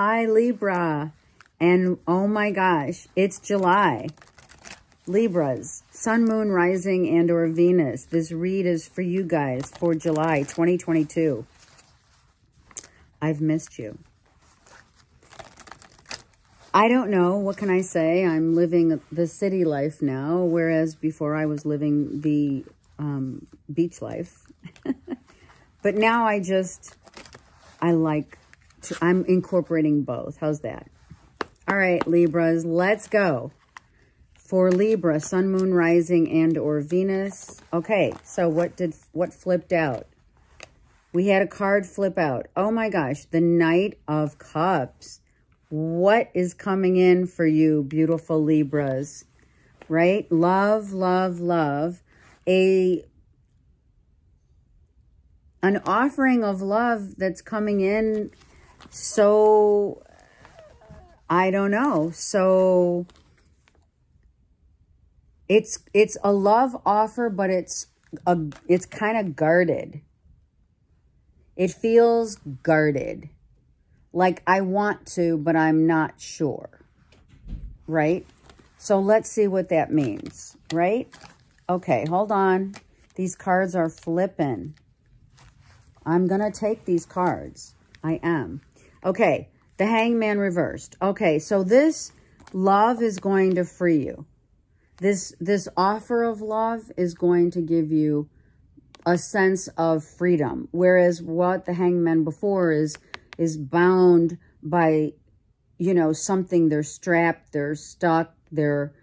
Hi, Libra. And oh my gosh, it's July. Libras, Sun, Moon, Rising, and or Venus. This read is for you guys for July 2022. I've missed you. I don't know. What can I say? I'm living the city life now, whereas before I was living the beach life. But now I'm incorporating both. How's that? All right, Libras, let's go. For Libra, Sun, Moon, Rising, and or Venus. Okay, so what flipped out? We had a card flip out. Oh my gosh, the Knight of Cups. What is coming in for you, beautiful Libras? Right? Love, love, love. An offering of love that's coming in. So, I don't know. So, it's a love offer, but it's kind of guarded. It feels guarded. Like I want to, but I'm not sure. Right? So let's see what that means. Right? Okay, hold on. These cards are flipping. I'm going to take these cards. I am. Okay, the Hangman reversed. Okay, so this love is going to free you. This offer of love is going to give you a sense of freedom. Whereas what the Hangman before is bound by, you know, something. They're strapped, they're stuck, they're,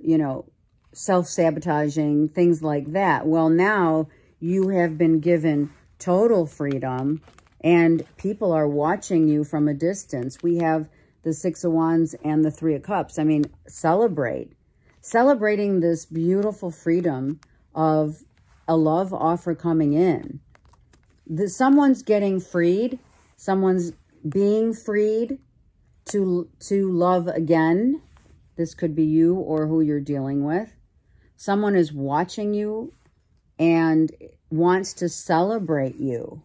you know, self-sabotaging, things like that. Well, now you have been given total freedom and people are watching you from a distance. We have the Six of Wands and the Three of Cups. I mean, celebrating this beautiful freedom of a love offer coming in. Someone's getting freed. Someone's being freed to love again. This could be you or who you're dealing with. Someone is watching you and wants to celebrate you.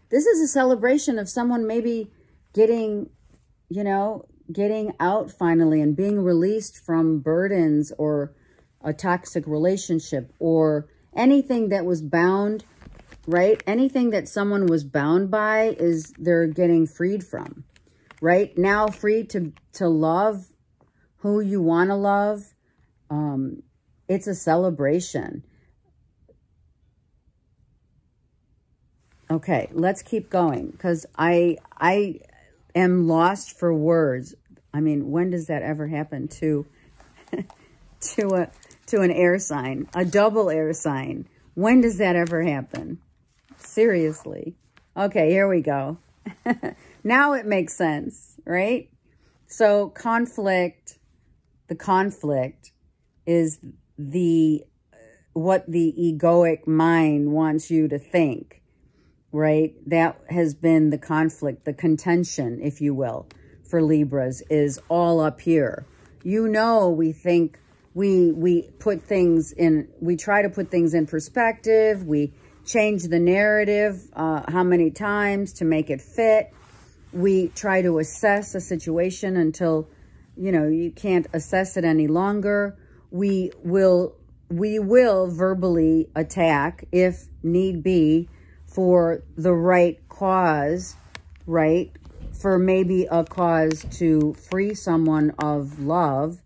This is a celebration of someone maybe getting, you know, getting out finally and being released from burdens or a toxic relationship or anything that was bound, right? Anything that someone was bound by is they're getting freed from, right? Now free to love who you want to love. It's a celebration. Okay, let's keep going because I am lost for words. I mean, when does that ever happen to an air sign, a double air sign? When does that ever happen? Seriously. Okay, here we go. Now it makes sense, right? So conflict, the conflict is what the egoic mind wants you to think, right? That has been the conflict, the contention, if you will, for Libras is all up here. You know, we think we put things in, we try to put things in perspective. We change the narrative how many times to make it fit. We try to assess a situation until, you know, you can't assess it any longer. We will verbally attack if need be for the right cause, right? For maybe a cause to free someone of love,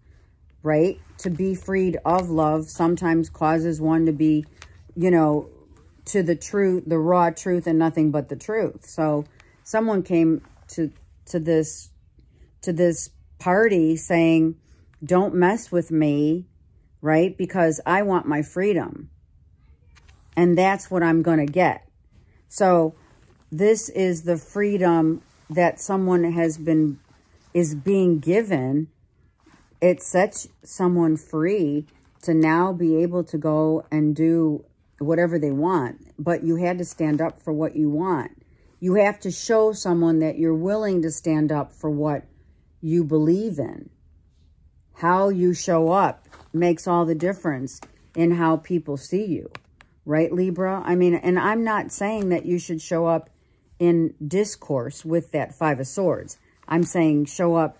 right? To be freed of love sometimes causes one to be, you know, to the truth, the raw truth and nothing but the truth. So someone came to this party saying, don't mess with me, right? Because I want my freedom. And that's what I'm going to get. So this is the freedom that someone is being given. It sets someone free to now be able to go and do whatever they want. But you had to stand up for what you want. You have to show someone that you're willing to stand up for what you believe in. How you show up makes all the difference in how people see you. Right, Libra? I mean, and I'm not saying that you should show up in discourse with that Five of Swords. I'm saying show up,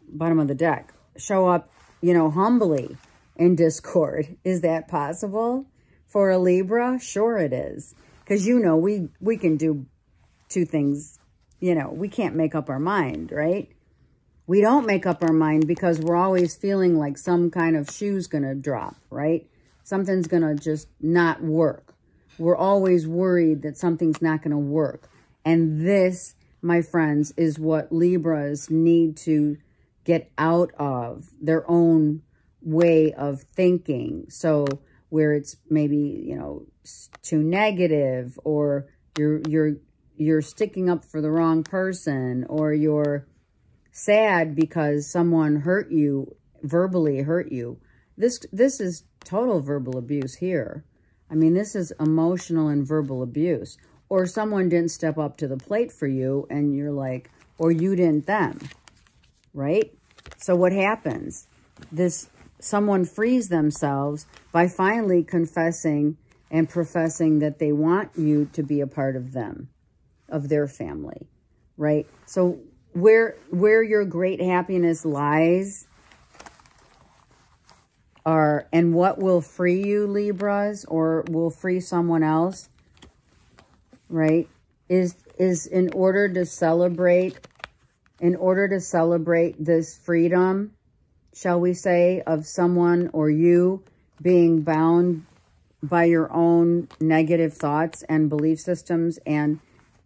bottom of the deck, show up, you know, humbly in discord. Is that possible for a Libra? Sure it is. Because, you know, we can do two things, you know, we can't make up our mind, right? We don't make up our mind because we're always feeling like some kind of shoe's going to drop, right? Something's going to just not work. We're always worried that something's not going to work. And this, my friends, is what Libras need to get out of their own way of thinking. So where it's maybe, you know, too negative, or you're sticking up for the wrong person, or you're sad because someone hurt you, verbally hurt you. This is total verbal abuse here. I mean, this is emotional and verbal abuse. Or someone didn't step up to the plate for you, and you're like, or you didn't them, right? So what happens? Someone frees themselves by finally confessing and professing that they want you to be a part of them, of their family, right? So where your great happiness lies and what will free you, Libras, or will free someone else, right, is in order to celebrate this freedom, shall we say, of someone or you being bound by your own negative thoughts and belief systems, and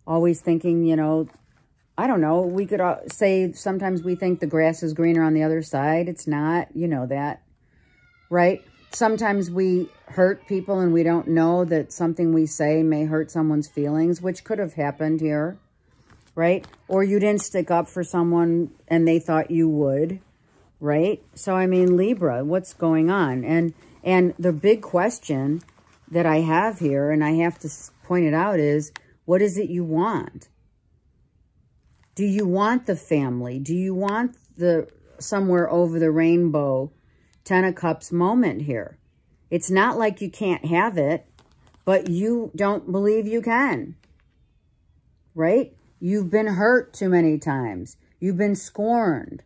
always thinking, you know, I don't know, we could say sometimes we think the grass is greener on the other side. It's not, you know that, right? Sometimes we hurt people and we don't know that something we say may hurt someone's feelings, which could have happened here, right? Or you didn't stick up for someone and they thought you would, right? So, I mean, Libra, what's going on? And the big question that I have here, and I have to point it out, is what is it you want? Do you want the family? Do you want the somewhere over the rainbow 10 of Cups moment here? It's not like you can't have it, but you don't believe you can, right? You've been hurt too many times. You've been scorned.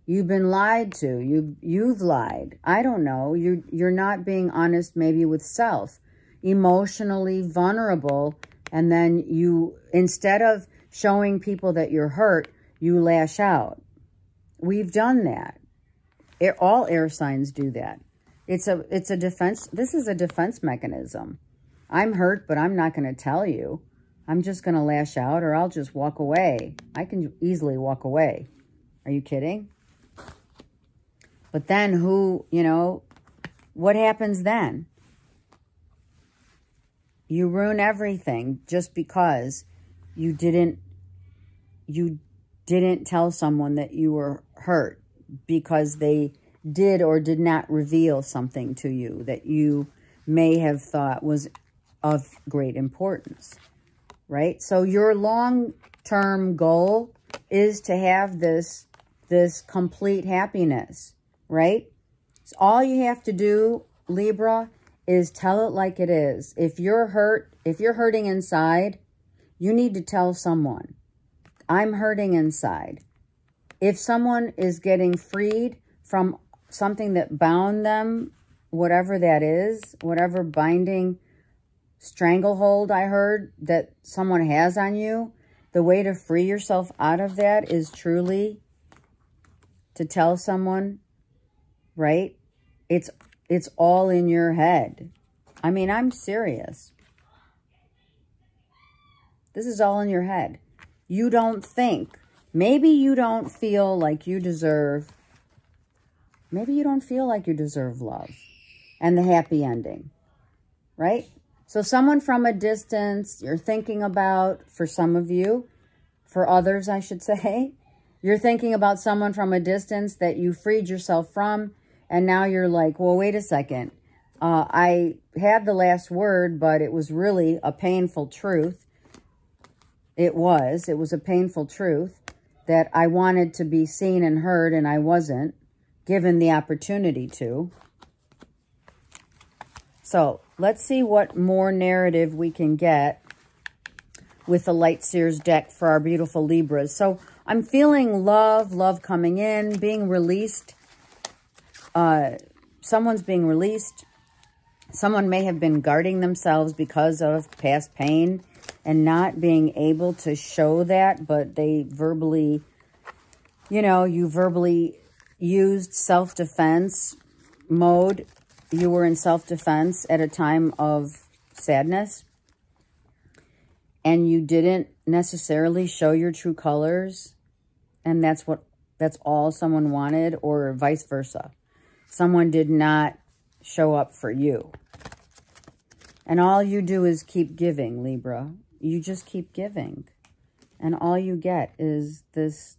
You've been lied to. You've lied. I don't know. You're not being honest maybe with self. Emotionally vulnerable. And then you, instead of showing people that you're hurt, you lash out. We've done that. All air signs do that. It's a defense. This is a defense mechanism. I'm hurt, but I'm not going to tell you. I'm just going to lash out, or I'll just walk away. I can easily walk away. Are you kidding? But then who, you know, what happens then? You ruin everything just because you didn't tell someone that you were hurt because they did or did not reveal something to you that you may have thought was of great importance, right? So your long-term goal is to have this complete happiness, right? So all you have to do, Libra, is tell it like it is. If you're hurt, if you're hurting inside, you need to tell someone, I'm hurting inside. If someone is getting freed from something that bound them, whatever that is, whatever binding stranglehold I heard that someone has on you, the way to free yourself out of that is truly to tell someone, right? It's all in your head. I mean, I'm serious. This is all in your head. You don't think. Maybe you don't feel like you deserve, maybe you don't feel like you deserve love and the happy ending, right? So someone from a distance you're thinking about, for some of you, for others, I should say, you're thinking about someone from a distance that you freed yourself from, and now you're like, well, wait a second. I had the last word, but it was really a painful truth. It was a painful truth that I wanted to be seen and heard, and I wasn't given the opportunity to. So let's see what more narrative we can get with the Light Seers deck for our beautiful Libras. So I'm feeling love coming in, being released. Someone's being released. Someone may have been guarding themselves because of past pain and not being able to show that, but they verbally, you know, you verbally used self-defense mode. You were in self-defense at a time of sadness, and you didn't necessarily show your true colors, and that's all someone wanted, or vice versa. Someone did not show up for you. And all you do is keep giving, Libra. You just keep giving. And all you get is this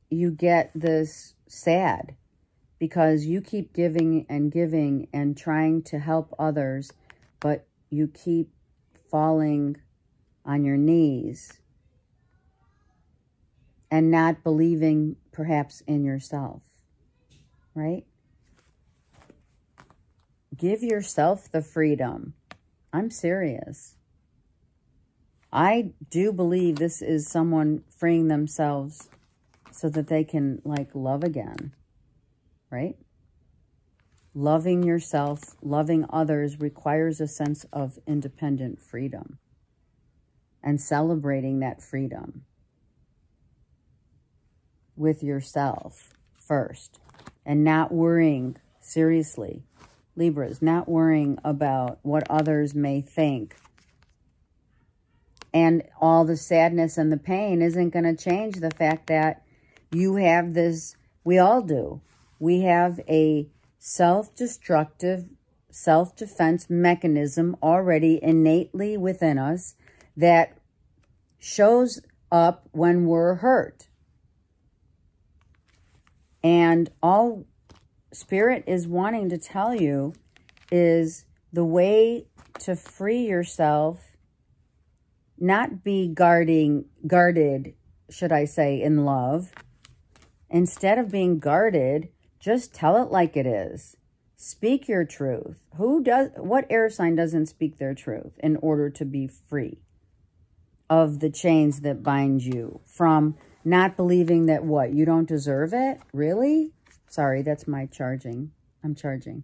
you get this sad, because you keep giving and trying to help others, but you keep falling on your knees and not believing perhaps in yourself, right? Give yourself the freedom. I'm serious. I do believe this is someone freeing themselves so that they can, like, love again, right? Loving yourself, loving others requires a sense of independent freedom, and celebrating that freedom with yourself first, and not worrying, seriously, Libras, not worrying about what others may think. And all the sadness and the pain isn't going to change the fact that you have this, we all do. We have a self-destructive, self-defense mechanism already innately within us that shows up when we're hurt. And all Spirit is wanting to tell you is the way to free yourself, not be guarded, should I say, in love. Instead of being guarded, just tell it like it is. Speak your truth. What air sign doesn't speak their truth in order to be free of the chains that bind you from not believing that what? You don't deserve it? Really? Sorry, that's my charging. I'm charging.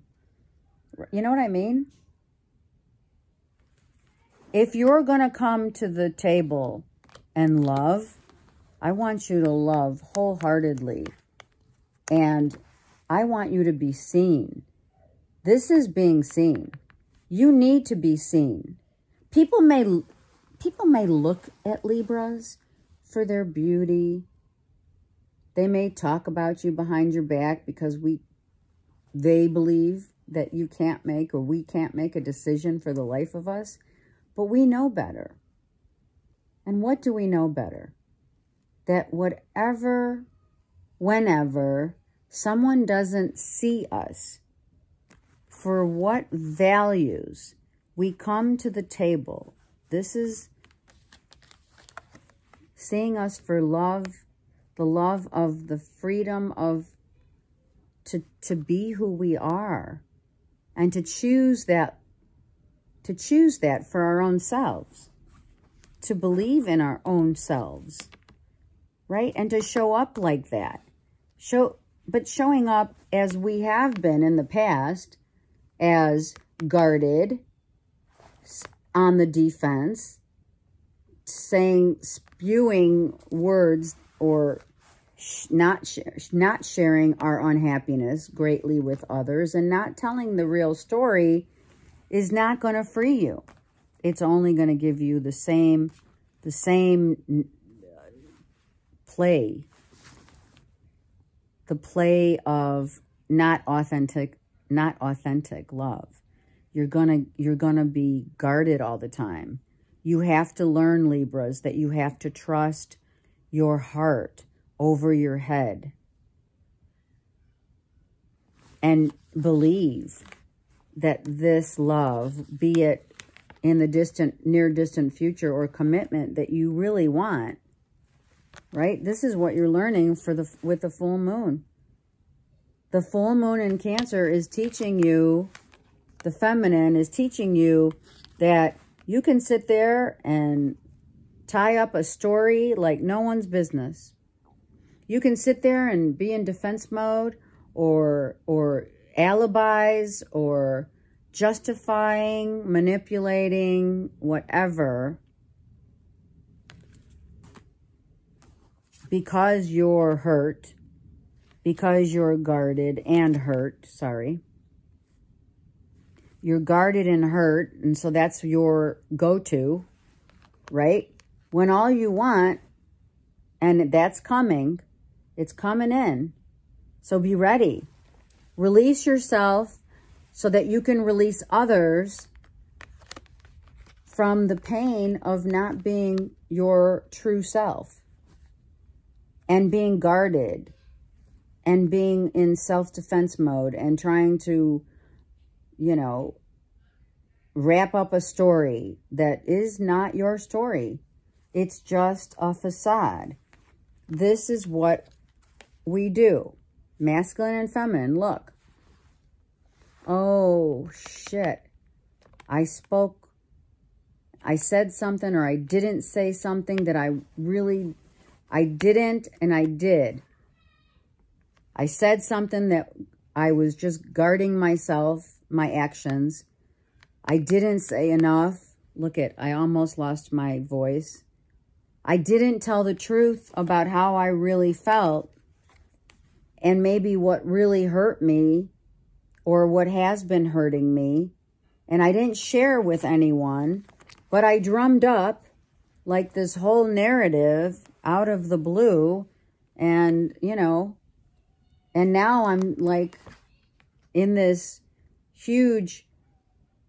You know what I mean? If you're going to come to the table and love, I want you to love wholeheartedly. And I want you to be seen. This is being seen. You need to be seen. People may look at Libras for their beauty. They may talk about you behind your back because they believe that you can't make, or we can't make, a decision for the life of us. But we know better. And what do we know better? That whenever someone doesn't see us for what values we come to the table, this is seeing us for love, the love of the freedom of to be who we are, and to choose that for our own selves, to believe in our own selves, right? And to show up like that. But showing up as we have been in the past, as guarded, on the defense, spewing words, or not sharing our unhappiness greatly with others, and not telling the real story is not going to free you. It's only going to give you the same play. The play of not authentic love. You're gonna be guarded all the time. You have to learn, Libras, that you have to trust your heart over your head. And believe that this love, be it in the near distant future, or commitment that you really want, right? This is what you're learning with the full moon. The full moon in Cancer is teaching you, the feminine is teaching you that You can sit there and tie up a story like no one's business. You can sit there and be in defense mode or alibis or justifying, manipulating, whatever, because you're hurt, because you're guarded and hurt, sorry. You're guarded and hurt, and so that's your go-to, right? When all you want, and that's coming, it's coming in. So be ready. Release yourself so that you can release others from the pain of not being your true self and being guarded and being in self-defense mode and trying to, you know, wrap up a story that is not your story. It's just a facade. This is what we do. Masculine and feminine, look. Oh, shit. I said something or I didn't say something that I didn't and I did. I said something that I was just guarding myself, my actions. I didn't say enough. Look at, I almost lost my voice. I didn't tell the truth about how I really felt and maybe what really hurt me or what has been hurting me. And I didn't share with anyone, but I drummed up like this whole narrative out of the blue and, you know, and now I'm like in this huge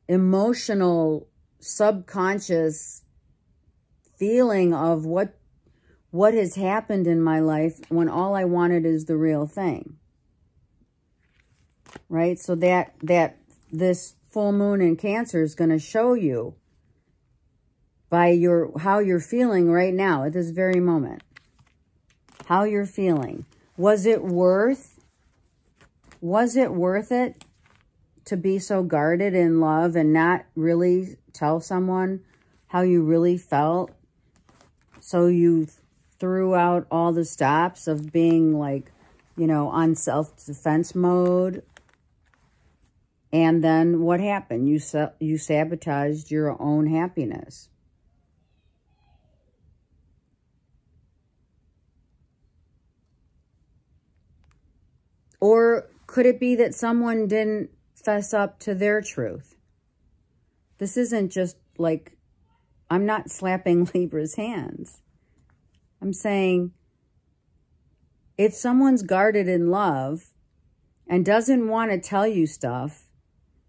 emotional subconscious feeling of what has happened in my life when all I wanted is the real thing. Right? So that this full moon in Cancer is going to show you by how you're feeling right now at this very moment. How you're feeling. Was it worth it to be so guarded in love and not really tell someone how you really felt? So you threw out all the stops of being like, you know, on self-defense mode. And then what happened? You sabotaged your own happiness. Or could it be that someone didn't fess up to their truth? This isn't just like, I'm not slapping Libra's hands. I'm saying, if someone's guarded in love and doesn't want to tell you stuff,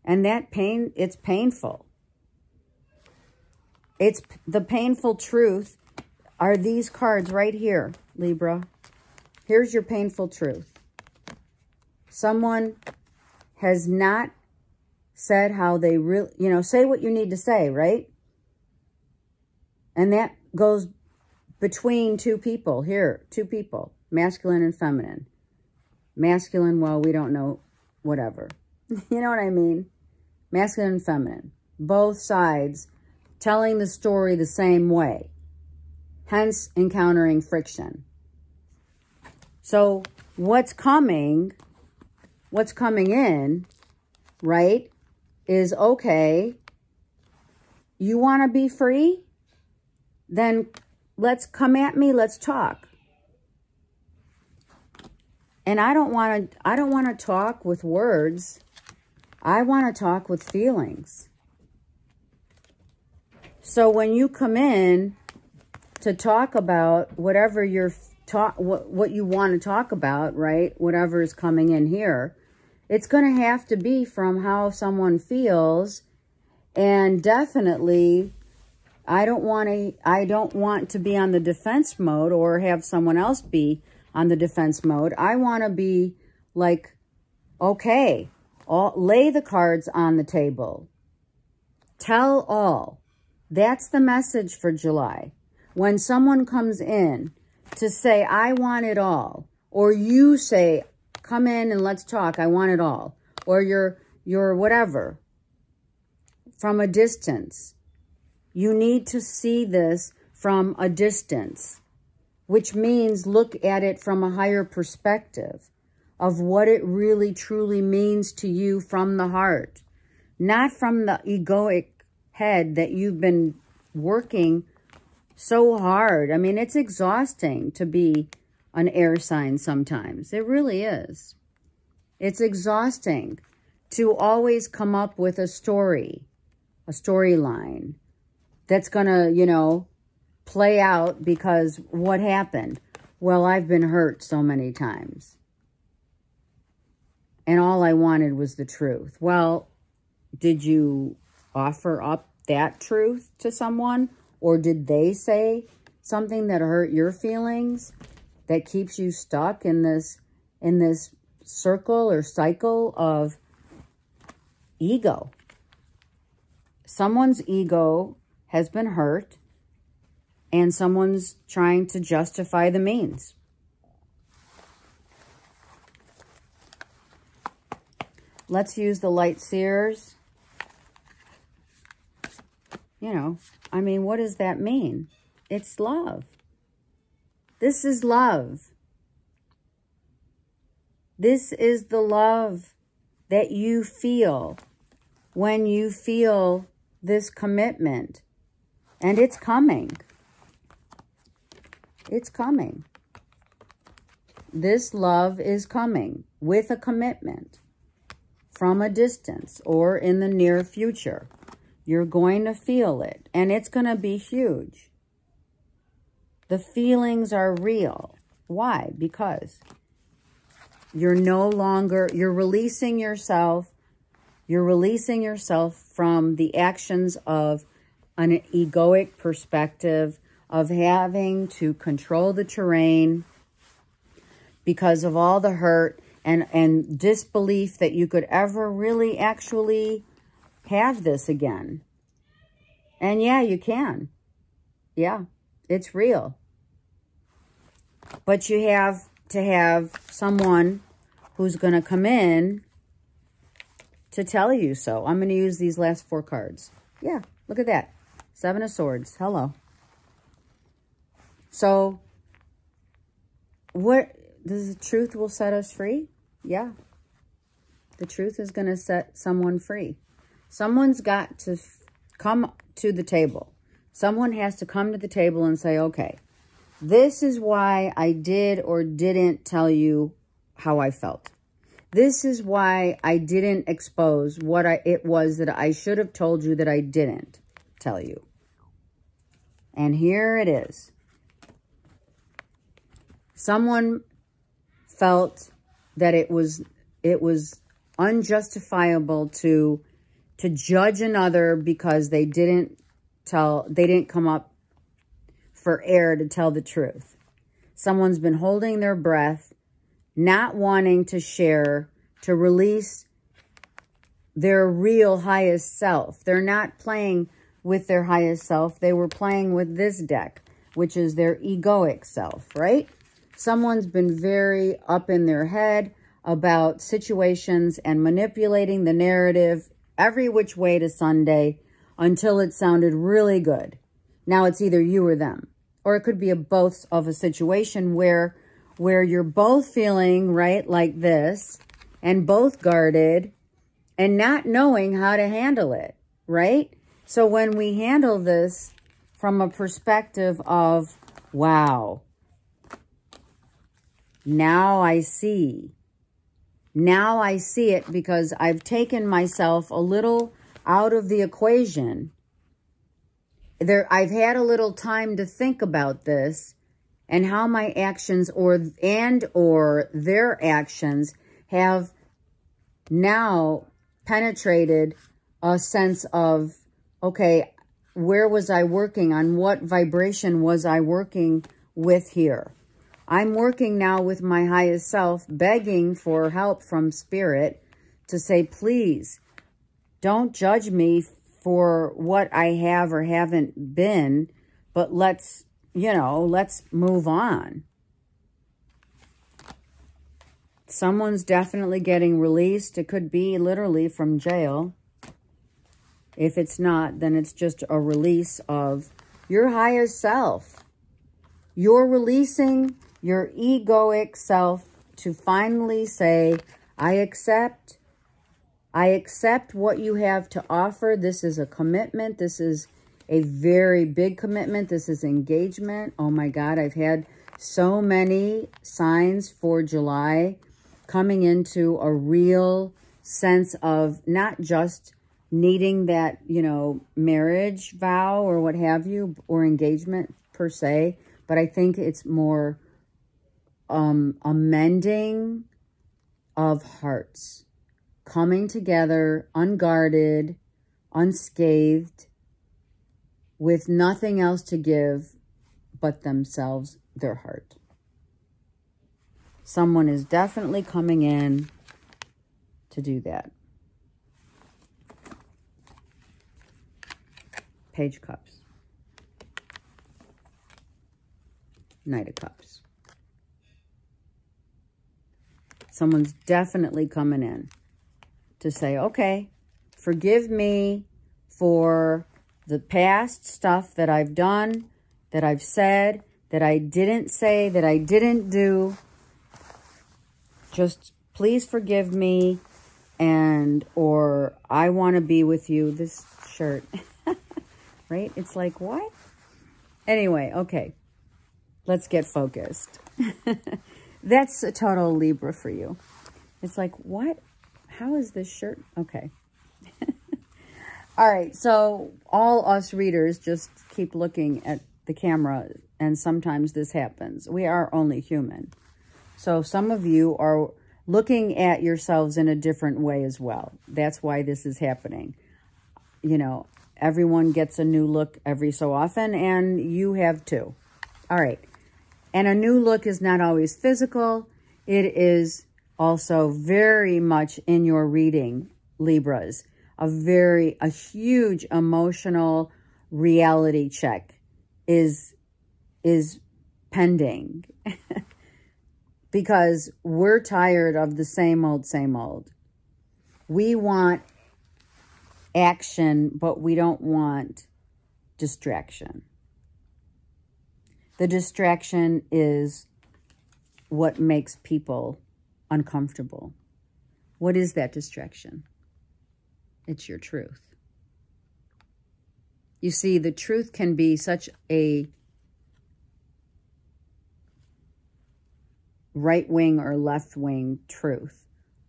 and that pain, it's painful. It's the painful truth are these cards right here, Libra. Here's your painful truth. Someone has not said how they really, you know, say what you need to say, right? And that goes between two people here, two people, masculine and feminine. Masculine, well, we don't know, whatever. You know what I mean? Masculine and feminine. Both sides telling the story the same way. Hence, encountering friction. So, what's coming in, right, is, okay, you want to be free? Then let's come at me, let's talk. And I don't want to talk with words. I want to talk with feelings. So when you come in to talk about whatever what you want to talk about, right? Whatever is coming in here, it's going to have to be from how someone feels. And definitely, I don't want to be on the defense mode or have someone else be on the defense mode. I want to be like, okay, lay the cards on the table. Tell all. That's the message for July. When someone comes in to say, I want it all, or you say, come in and let's talk, I want it all, or you're whatever, from a distance, You need to see this from a distance, which means look at it from a higher perspective of what it really truly means to you from the heart, not from the egoic head that you've been working so hard. I mean, it's exhausting to be an air sign sometimes. It really is. It's exhausting to always come up with a story, a storyline that's going to, you know, play out because what happened? Well, I've been hurt so many times. And all I wanted was the truth. Well, did you offer up that truth to someone? Or did they say something that hurt your feelings that keeps you stuck in this circle or cycle of ego? Someone's ego has been hurt and someone's trying to justify the means. Let's use the light seers. You know, I mean, what does that mean? It's love. This is love. This is the love that you feel when you feel this commitment. And it's coming. It's coming. This love is coming with a commitment from a distance or in the near future. You're going to feel it, and it's going to be huge. The feelings are real. Why? Because you're no longer, you're releasing yourself from the actions of an egoic perspective of having to control the terrain because of all the hurt and disbelief that you could ever really actually have this again. And yeah, you can. Yeah, it's real. But you have to have someone who's going to come in to tell you so. I'm going to use these last 4 cards. Yeah, look at that. 7 of Swords. Hello. So, what, the truth will set us free? Yeah. The truth is going to set someone free. Someone's got to come to the table. Someone has to come to the table and say, okay, this is why I did or didn't tell you how I felt. This is why I didn't expose what it was that I should have told you that I didn't tell you. And here it is. Someone felt that it was unjustifiable to judge another because they didn't come up for air to tell the truth. Someone's been holding their breath, not wanting to share, to release their real highest self. They're not playing with their highest self. They were playing with this deck, which is their egoic self, right? Someone's been very up in their head about situations and manipulating the narrative every which way to Sunday until it sounded really good. Now it's either you or them. Or it could be both of a situation where you're both feeling, right, like this, and both guarded and not knowing how to handle it, right? So when we handle this from a perspective of, wow, now I see. Now I see it because I've taken myself a little out of the equation. I've had a little time to think about this and how my actions or their actions have now penetrated a sense of, okay, where was I working? On what vibration was I working with here? I'm working now with my highest self, begging for help from Spirit to say, please, don't judge me for what I have or haven't been, but let's move on. Someone's definitely getting released. It could be literally from jail. If it's not, then it's just a release of your highest self. You're releasing your egoic self to finally say, I accept what you have to offer. This is a commitment. This is a very big commitment. This is engagement. Oh my God, I've had so many signs for July coming into a real sense of not just needing that, you know, marriage vow or what have you, or engagement per se, but I think it's more a mending of hearts, coming together, unguarded, unscathed, with nothing else to give but themselves, their heart. Someone is definitely coming in to do that. Page of Cups. Knight of Cups. Someone's definitely coming in to say, okay, forgive me for the past stuff that I've done, that I've said, that I didn't say, that I didn't do. Just please forgive me, and, or I want to be with you. This shirt, right? It's like, what? Anyway, okay. Let's get focused. That's a total Libra for you. It's like, what? How is this shirt? Okay. All right. So all us readers just keep looking at the camera, and sometimes this happens. We are only human. So some of you are looking at yourselves in a different way as well. That's why this is happening. You know, everyone gets a new look every so often, and you have too. All right. And a new look is not always physical. It is also very much in your reading, Libras. A huge emotional reality check is pending. Because we're tired of the same old, same old. We want action, but we don't want distraction. The distraction is what makes people uncomfortable. What is that distraction? It's your truth. You see, the truth can be such a right-wing or left-wing truth,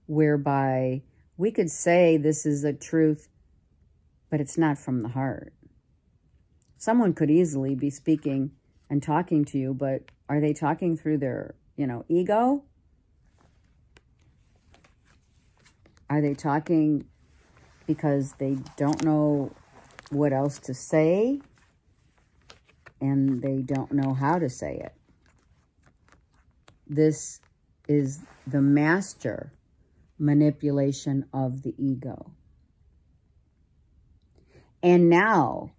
whereby we could say this is a truth, but it's not from the heart. Someone could easily be speaking and talking to you, but are they talking through their, you know, ego? Are they talking because they don't know what else to say and they don't know how to say it? This is the master manipulation of the ego. And now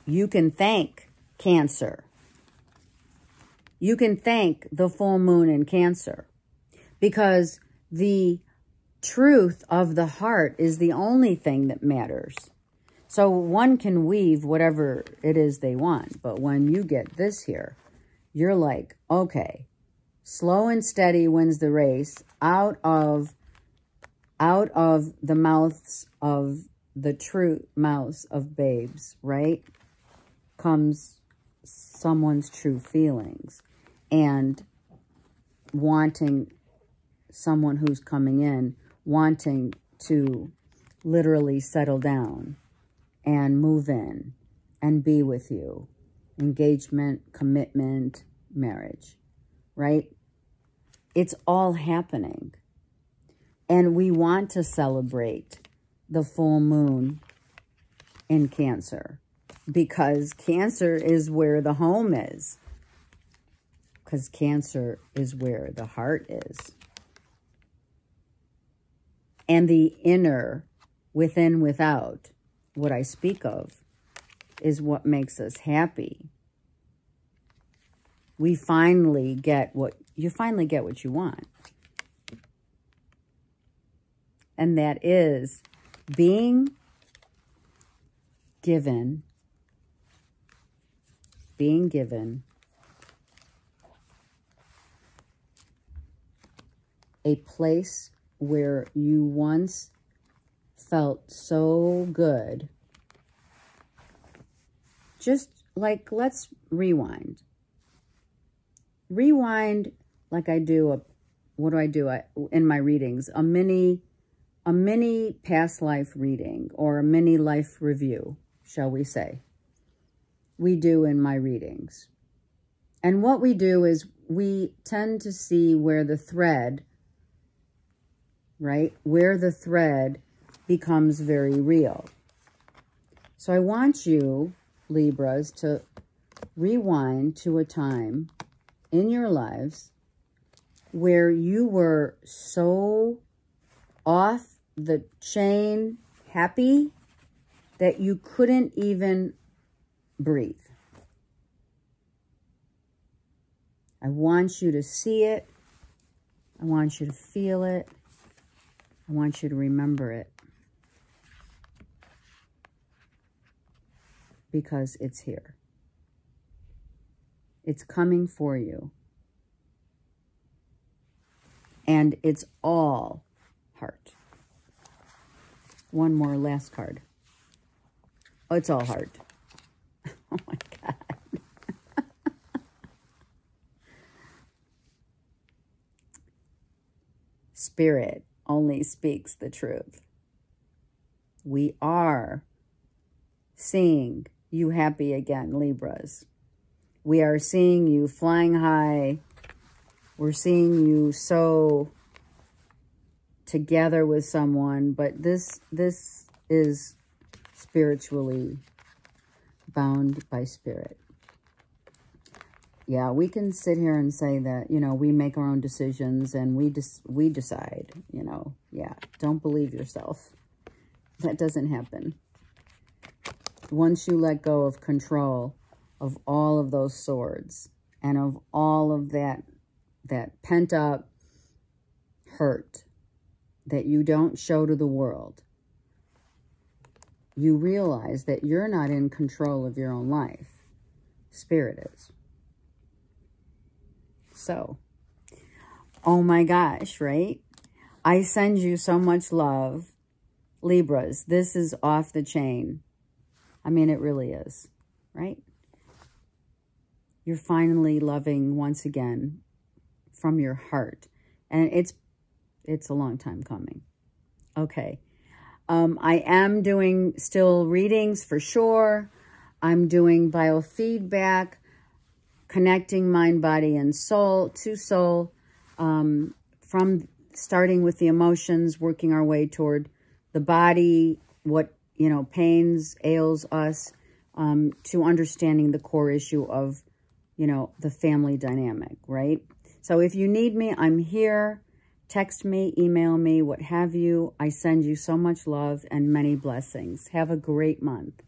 you can thank Cancer. You can thank the full moon in Cancer, because the truth of the heart is the only thing that matters. So one can weave whatever it is they want, but when you get this here, you're like, okay, slow and steady wins the race. Out of the mouths of the true mouths of babes, right, comes someone's true feelings, and wanting someone who's coming in, wanting to literally settle down and move in and be with you. Engagement, commitment, marriage, right? It's all happening. And we want to celebrate the full moon in Cancer, because Cancer is where the home is. Because Cancer is where the heart is. And the inner, within, without, what I speak of, is what makes us happy. You finally get what you want. And that is being being given a place where you once felt so good. Just like, let's rewind. Rewind like I do what do I do in my readings? A mini past life reading, or a mini life review, shall we say. We do in my readings. And what we do is we tend to see where the thread, right? Where the thread becomes very real. So I want you, Libras, to rewind to a time in your lives where you were so off the chain happy that you couldn't even breathe. I want you to see it. I want you to feel it. I want you to remember it. Because it's here. It's coming for you. And it's all heart. One more, last card. Oh, it's all heart. Oh my God. Spirit only speaks the truth. We are seeing you happy again, Libras. We are seeing you flying high. We're seeing you so together with someone, but this is spiritually bound by spirit. Yeah, we can sit here and say that, you know, we make our own decisions and we decide, you know. Yeah, don't believe yourself. That doesn't happen. Once you let go of control of all of those swords and of all of that pent-up hurt that you don't show to the world, you realize that you're not in control of your own life. Spirit is. So, oh my gosh, right? I send you so much love. Libras, this is off the chain. I mean, it really is, right? You're finally loving once again from your heart. And it's a long time coming. Okay. I am doing still readings for sure. I'm doing biofeedback, connecting mind, body, and soul to soul, from starting with the emotions, working our way toward the body, what, you know, pains, ails us, to understanding the core issue of, you know, the family dynamic, right? So if you need me, I'm here. Text me, email me, what have you. I send you so much love and many blessings. Have a great month.